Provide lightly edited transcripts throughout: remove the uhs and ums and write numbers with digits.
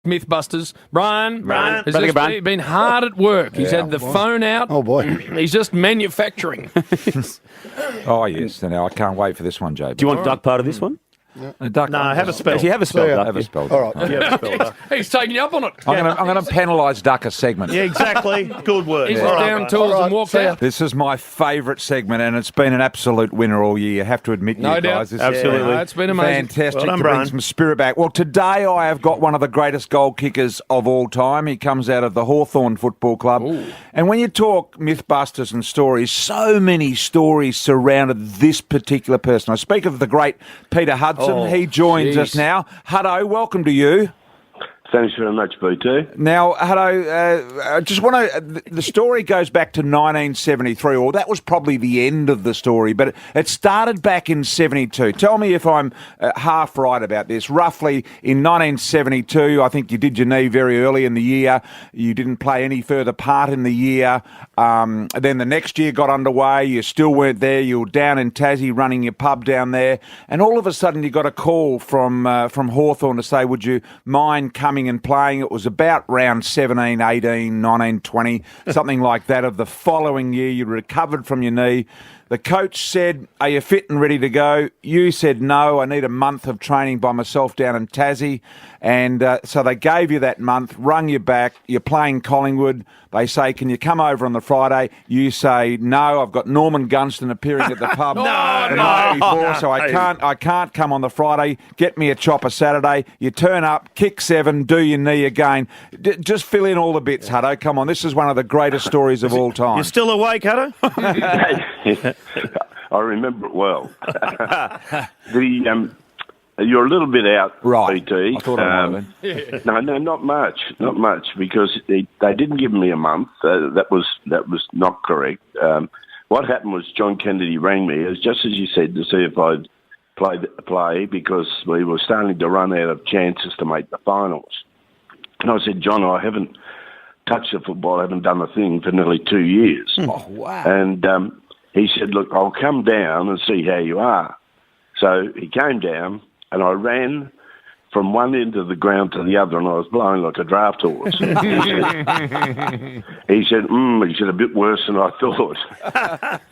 Mythbusters. Brian has Brother just Brian. been hard at work. He's had the phone out. Oh, boy. He's just manufacturing. Oh, yes. Now, I can't wait for this one, JB. Do you want duck part of this one? Duck, No, have a spell. If you have a spell, duck. Have a spell. All right. Yeah, have a spell, duck. He's taking you up on it. I'm going to penalise Duck a segment. Yeah, exactly. Good work. He's All put right, down mate. tools All right, and walked see ya. out. This is my favourite segment, and it's been an absolute winner all year. You have to admit, No you doubt. guys. This Absolutely. It's been amazing. fantastic Well done, to bring Brian. some spirit back. Well, today I have got one of the greatest goal kickers of all time. He comes out of the Hawthorn Football Club. And when you talk Mythbusters and stories, so many stories surrounded this particular person. I speak of the great Peter Hudson. He joins us now. Hutto, welcome to you. Thanks very much, BT. Now, Hutto, I just want to... The story goes back to 1973, or that was probably the end of the story, but it started back in 72. Tell me if I'm half right about this. Roughly in 1972, I think you did your knee very early in the year. You didn't play any further part in the year. Then the next year got underway. You still weren't there. You were down in Tassie running your pub down there. And all of a sudden you got a call from Hawthorn to say, would you mind coming and playing? It was about round 17, 18, 19, 20, something like that of the following year. You recovered from your knee. The coach said, are you fit and ready to go? You said, no, I need a month of training by myself down in Tassie. And so they gave you that month, rung you back. You're playing Collingwood. They say, can you come over on the Friday? You say, no, I've got Norman Gunston appearing at the pub the night before, so I can't come on the Friday. Get me a chopper Saturday. You turn up, kick 7, do your knee again. Just fill in all the bits, Hutto. Come on, this is one of the greatest stories of all time. You still awake, Hutto? I remember it well. You're a little bit out, Right. BT. I thought I might have been. No, not much, because they didn't give me a month. That was not correct. What happened was John Kennedy rang me, just as you said, to see if I'd play because we were starting to run out of chances to make the finals. And I said, John, I haven't touched the football, I haven't done a thing for nearly 2 years. Oh, wow. And he said, look, I'll come down and see how you are. So he came down, and I ran from one end of the ground to the other, and I was blowing like a draft horse. He said, a bit worse than I thought.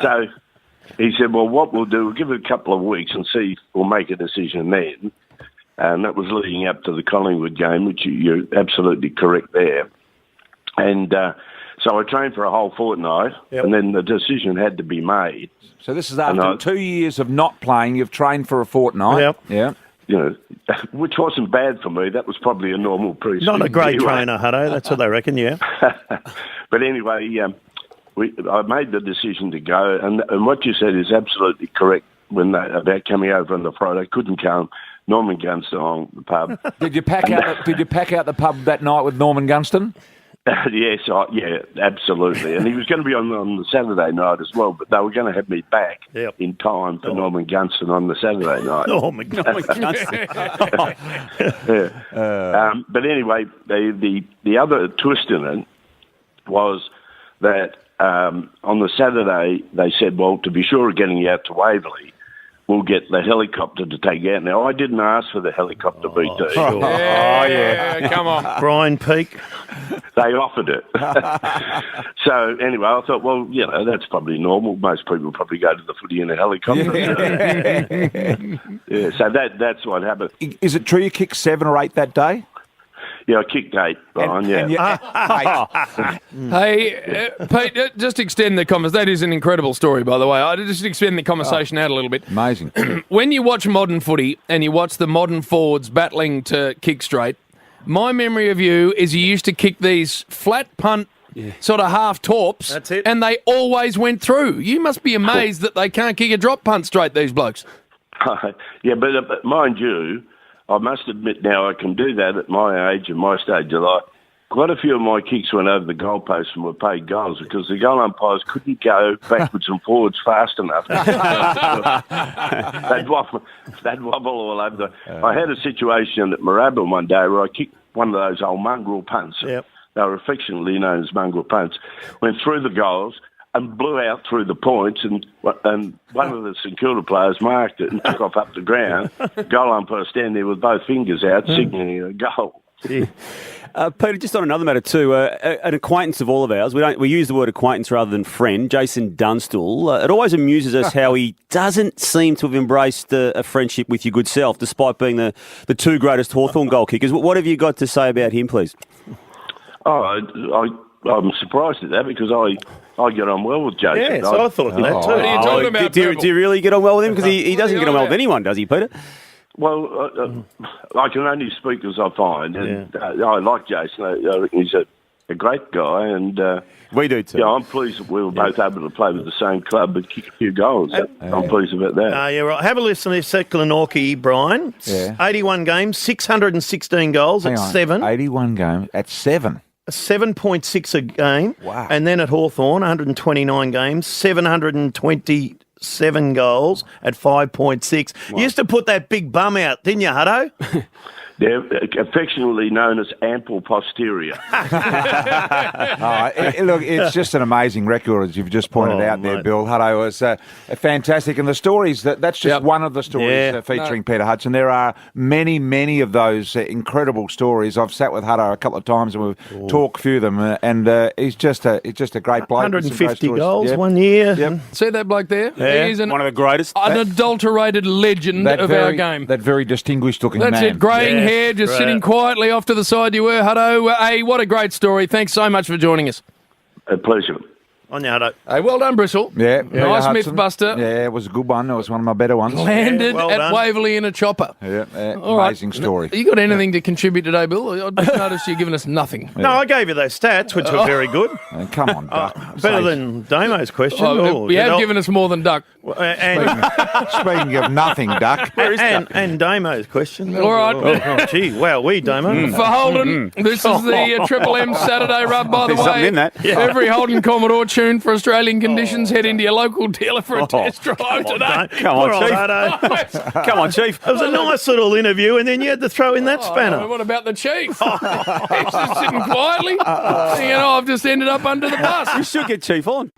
So he said, well, what we'll do, we'll give it a couple of weeks and see, we'll make a decision then. And that was leading up to the Collingwood game, which you're absolutely correct there. And so I trained for a whole fortnight, and then the decision had to be made. So this is after 2 years of not playing, you've trained for a fortnight. Yep. Yeah. You know, which wasn't bad for me. That was probably a normal pre-season. Not a great anyway. trainer, Hutto. That's what they reckon, yeah. But anyway, I made the decision to go, and what you said is absolutely correct about coming over on the Friday. Couldn't come. Norman Gunston on the pub. Did you pack out the pub that night with Norman Gunston? Yes, yeah, absolutely. And he was going to be on the Saturday night as well, but they were going to have me back in time for Norman Gunston on the Saturday night. Norman Gunston. But anyway, the other twist in it was that on the Saturday they said, well, to be sure of getting you out to Waverley, we'll get the helicopter to take you out. Now, I didn't ask for the helicopter, BT. Sure. Yeah, come on. Brian Peake. They offered it. So anyway, I thought, well, that's probably normal. Most people probably go to the footy in a helicopter. Yeah, so that's what happened. Is it true you kicked 7 or 8 that day? Yeah, I kicked 8, Brian, Hey, Pete, just extend the conversation. That is an incredible story, by the way. I just extend the conversation out a little bit. Amazing. When you watch modern footy and you watch the modern forwards battling to kick straight, my memory of you is you used to kick these flat punt sort of half torps. That's it. And they always went through. You must be amazed that they can't kick a drop punt straight, these blokes. Yeah, but mind you, I must admit now I can do that at my age and my stage of life. Quite a few of my kicks went over the goalpost and were paid goals because the goal umpires couldn't go backwards and forwards fast enough. They'd wobble all over. I had a situation at Moorabbin one day where I kicked one of those old mongrel punts. Yep. They were affectionately known as mongrel punts. Went through the goals and blew out through the points, and one of the St Kilda players marked it and took off up the ground. Goal umpire standing there with both fingers out, signalling a goal. Peter, just on another matter too, an acquaintance of all of ours, we use the word acquaintance rather than friend, Jason Dunstall, it always amuses us how he doesn't seem to have embraced a friendship with your good self, despite being the two greatest Hawthorn goal kickers. What have you got to say about him, please? I'm surprised at that because I get on well with Jason. Yeah, so I thought that too. What are you talking about, do Purple? you really get on well with him? Because he doesn't get on well with anyone, does he, Peter? Well, I can only speak as I find, and I like Jason. I reckon he's a great guy, and We do too. yeah, I'm pleased that we were both able to play with the same club and kick a few goals. I'm pleased about that. Yeah, right. Have a listen to this. Glenorchy, Brian. Yeah. 81 games, 616 goals Hang at on, 7. 81 games at 7. 7.6 a game. Wow. And then at Hawthorn, 129 games, 727 goals at 5.6. You used to put that big bum out, didn't you, Hutto? They're affectionately known as ample posterior. Look, it's just an amazing record, as you've just pointed out there, mate. Bill. Hutto was fantastic. And the stories, that's just one of the stories featuring Peter Hudson. There are many, many of those incredible stories. I've sat with Hutto a couple of times and we've talked through them. And he's just a great bloke. with some great 150 stories. goals Yep. 1 year. Yep. See that bloke there? Yeah, He's one of the greatest. unadulterated legend of our game. That very distinguished looking That's man. it, greying Yeah, hair, just right. sitting quietly off to the side you were, Hutto. Hey, what a great story. Thanks so much for joining us. A pleasure. On you, Hutto. Hey, well done, Bristle. Yeah, Nice Hudson. myth buster. Yeah, it was a good one. It was one of my better ones. Landed Yeah, well at done. Waverley in a chopper. Yeah, All right. amazing story. You got anything to contribute today, Bill? I just noticed you're giving us nothing. No, I gave you those stats, which were very good. Come on, Duck. Better than Damo's question. Oh, you have given us more than Duck. And Speaking of nothing, Duck. and Damo's question. All right. Oh, gee, wow, Damo. For Holden, this is the Triple M Saturday Rub, by the There's something way. in that. Every Holden Commodore tuned for Australian conditions. Head into your local dealer for a test drive today. Come on, Poor old Chief. Hutto. Come on, Chief. It was a nice little interview, and then you had to throw in that Oh, spanner. what about the chief? He's just sitting quietly. I've just ended up under the bus. You should get Chief on.